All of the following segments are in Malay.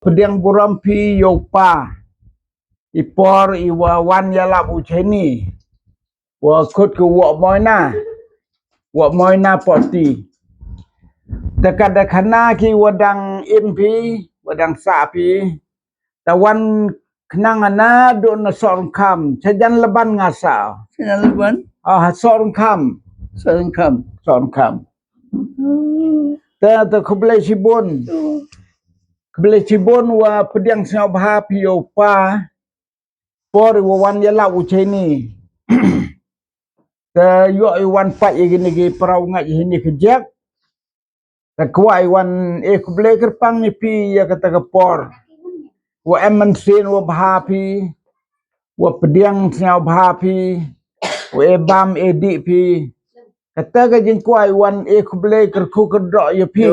Pediang burampi yopa. Ipor iwa wan yalap ucheni. Wa kut ke wak moina poti. Dekat dekana ki wadang impi, wadang sapi. Tawan kenang ana do na sorngkam. Sejan leban ngasa. Sejan leban? Sorngkam. Sorngkam. Ta kebelah Cibun. Kebelah Cibun wa pediang sinabha yopa. Por wan yalap ucheni. Ke yo iwan pat gini gi perau ngat ini kejak. Takwa iwan kebelah kerpang ni pi ya kata kepor. Wa emensin wa bhapi. Wa pediang sinabha pi. Wa ebam edik pi. Kata ke jengkua iwan kebelah kerku kedok ya pi.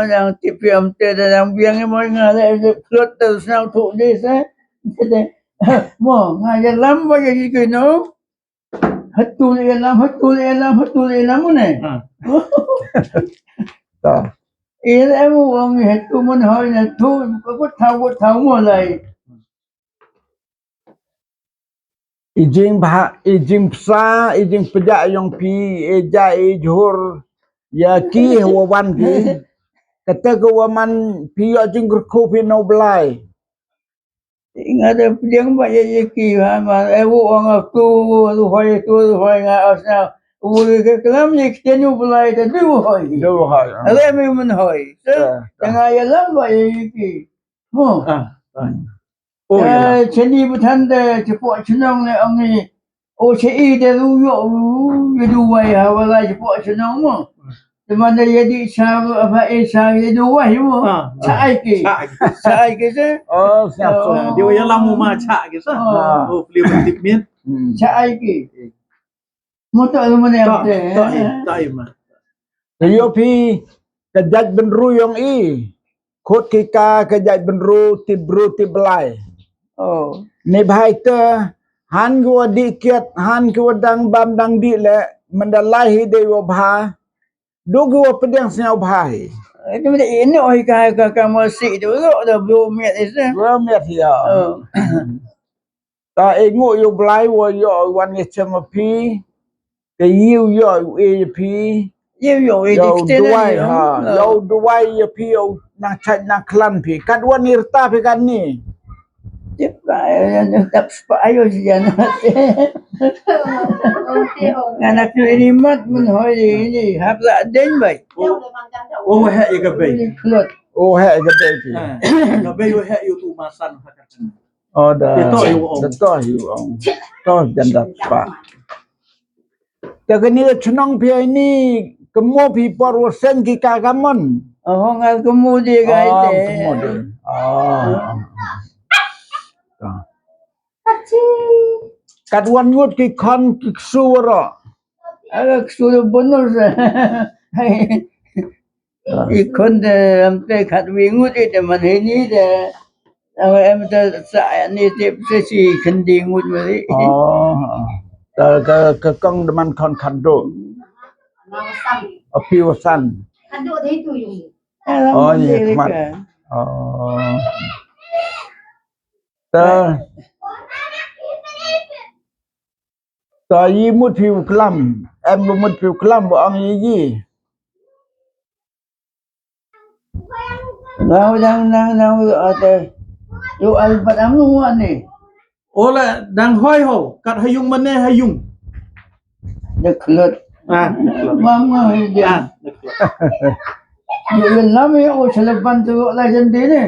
Yang tipi amte dan biang mo ngale klot snau tu desa. Mo ngaja lam ba ye kino. Hatul elam ne. Ta. Emu wong hatu mon hoy na tu ko thau mo lai. Ijing psa, ijing pejak yang pi, eja ejhur, ya ki wawan pi. Kata ke waman pi ya jing kerku pi no belai. Ingat pediang ba ye ki ha ma ewu wong tu hoy nga asna. Uli ke kelam ni ketenu belai ta du hoy. Ale me mon hoy. Tengah ya lam ba ye ki. Mo. Cheni butan de cepo chenong le ong ni. O chei de lu yo du wai ha wala cepo chenong mo. Teman ye di sa apa sa ye du wai mo. Chai ki se. Oh, siap. Dia yang lama macak ke sah. Oh, beli tip min. Chai ki. Mo to lu mana Tak, te. tak mah. Yo pi kejat benru yang Kut kika kejat benru ti belai. Oh. Ni bahai te han gua dikiat han gua dang bam dang di le mendalahi de wa bha. Do gua pedang senya bhai. Itu ini oi ka musik tu dah belum miat isa. Wa met ya. Ta engu yo belai wa yo wan ye chemapi. Ke yu yo pi. Yo duai ha. Yo duai ye pi yo na chat na klan pi. Kat wan nirta pi kan ni. Tak ayo sian. Anak tu ini mat mun hoi ini habla den bai. Oh, hak ye gabe. Klot. Oh, hak gede pi. Gabe yo hak yo tu masan hakatan. Oh, dah. Betul you om. Betul you om. Toh janda pak. Jadi cenong pi ini kemo pi porsen ki kagamon. Oh ngal kemu dia gai te. Kemo dia. Kaduan ngut ki kon ki suara. Agak sudah bonus. Ikon de ampe khat wingut itu man ini de. Em ta sa ni tip si kendi ngut mari. Ke kong deman kon kado. Api wasan. Kado dah itu yung. Oh iya, kemat. Oh. Ta yi mut piu kelam. Em mut piu kelam bo ang yi. Nang ate. Yo albat am nu ni. Ola dang hoi ho, kat hayung mana hayung. De klot. Mama dia. Yo lama yo selepan tu la jende ni.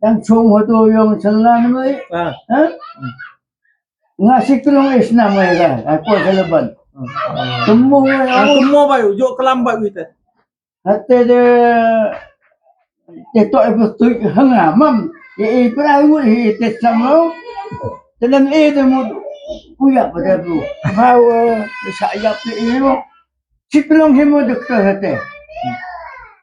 Yang chung ho tu yang selan mai. Ngasih tulung isna mai kan. Aku selepan. Semua bayu, jo kelam bayu itu. Hati de to e tu hang amam. E pra ngu e te samlo. Tenan e de mu puya pada tu. Bau sayap ni mo. Siklong himo doktor hate.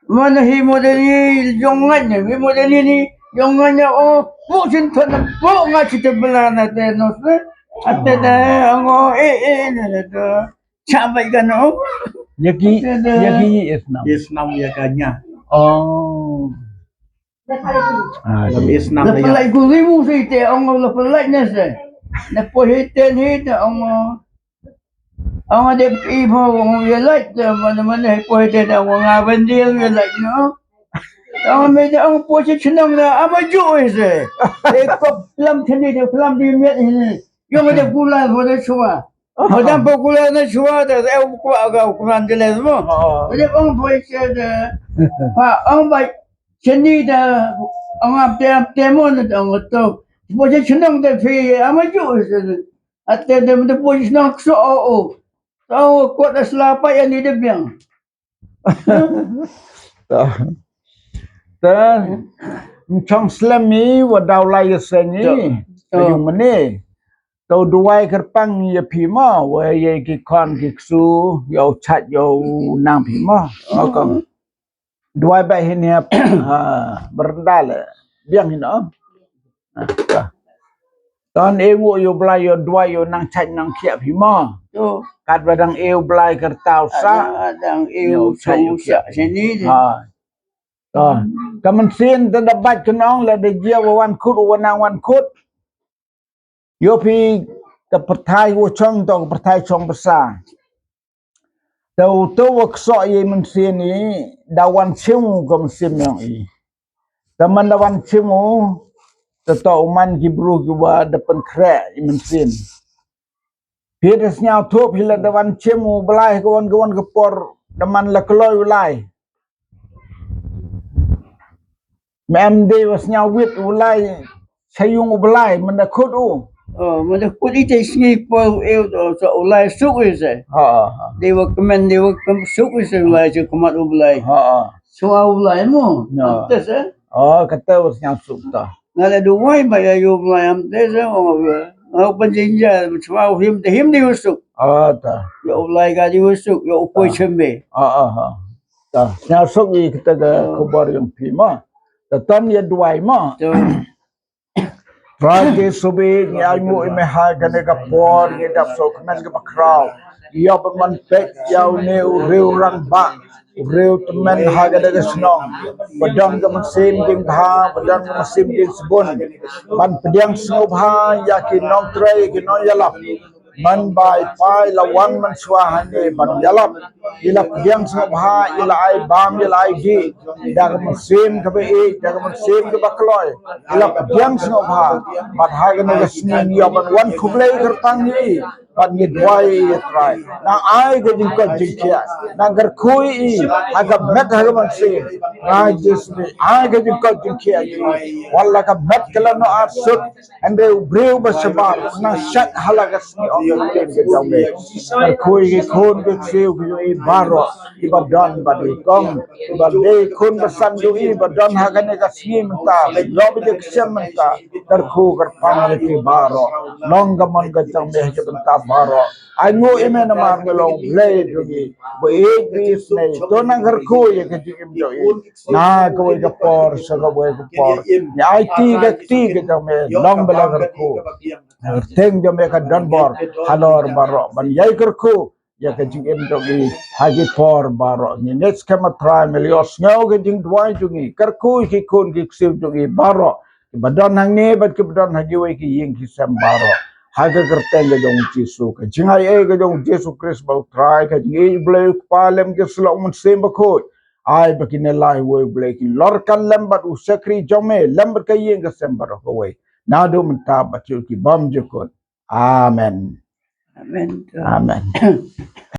Mana himo dari jongannya, himo dari ni jongannya oh bukan thon bo ngaci tebelan hate no. Hate dah ango na tu. Sampai kan oh. Yaki isnam. Isnam ya kanya. Oh. Dalam Islam dia. Lapalay ko rimu sa ite, ang lapalay na sa. Napohitin hita, ang adep ibo, ang yalay, naman na pohitin, ang mga bandil yalay, no? Ang medyo ang posisyon na amajo eh. Ko pelam thani de pelam di met ini. Yo me de gula ho de chua. Madam po gula na chua de ko aga ko man de le mo. De ang posisyon de pa ang ba cheni de ang apte mo na ang to. Posisyon de fi amajo eh. At de posisyon so o. Tao ko na slapa yan ni de biang. Then trong slami wa daw lai sengi yung mani to duai kerpang ya pima wa ye ki kon ki su yo chat yo nang pima makang duai ba hin ya berendal biang hino ton ewu yo blai yo duai yo nang chat nang kia pima To kat badang eu blai kertau sa adang eu sa sini. Kaman sin ta dapat kenong la de dia wan kut wan kut yo pi ka perthai wo chong to ka perthai chong basa tau to wo kso ye men sin ni da wan chimu kom sim yang i taman da wan chimu to man gibru ki wa depan kre i men sin pi des nyau to pi la da wan chimu blai ko wan ko por da man la kloi ulai Mem de was nyau wit ulai sayung ulai men da khut u Mana kut ite singi po eu so ulai suk is eh. ha They were command they were suk is ulai je kumat ulai. ha So ulai mo. No. Tes eh. kata was nyau suk ta Ngala duwai ba ya yo ulai am tes eh. Ngau panjinja chwa him di usuk. ta Yo ulai ga di usuk yo upoi chembe. ta nyau suk i kita ga khabar yang phima ta tan ya duai ma So Rage subi ni ayu ime ha gane ka por ni dap so kmen ka bakraw yo ban man pek yaw ne reu rang ba reu temen ha gane ka snong badang ka masim ding bha badang ka masim ding sebun man pediang snob ha yakin nong trai ki no yalap man bai pai la wan man swa hande ban yalap ila pediang snob ha ila ai bam ila ai di dag masim ka be dag masim ka bakloy ila pediang snob ha but hagen ga snin yo ban wan kublai kertang ni but ni dwai try na ai ga jing ko jing kia na gar khui i aga met haga man se na jisme ai ga jing ko jing kia walla ka met kala no asut and they breu ba shabar na shat halaga sni on the ga jambe gar khui gi khon ga seu gi i baro i ba don ba di kong ba de khon ba san du i ba don hagen ga sni menta lob de ksem menta gar khu gar pang ti baro long ga man ga jambe ke benta baro ango ime na mar ngelong le jogi bo e bis nei to na gar ko ye ke jim do na ko ga por sa ga bo ga por ni ai ti ga jambe long bela gar ko teng jambe ka don bor halor baro ban yai gar ko ya ke jim do gi hagi por baro ni next kama try melios ngau ga jing dwai jogi gar ko ki kon ki sim jogi baro badon hang ne bad ke badon hagi wai ki ying ki sam baro haga kerteng ga jong Jesu ka jingai e ga jong Jesu Christ ba try ka jingai blai palem ke slo mun sem ba ko ai ba ki ne lai wo blai ki lor kan lembat u sekri jome lembat ka yeng ka sem ba ko we na do mun ta ba ki bam je ko amen amen. amen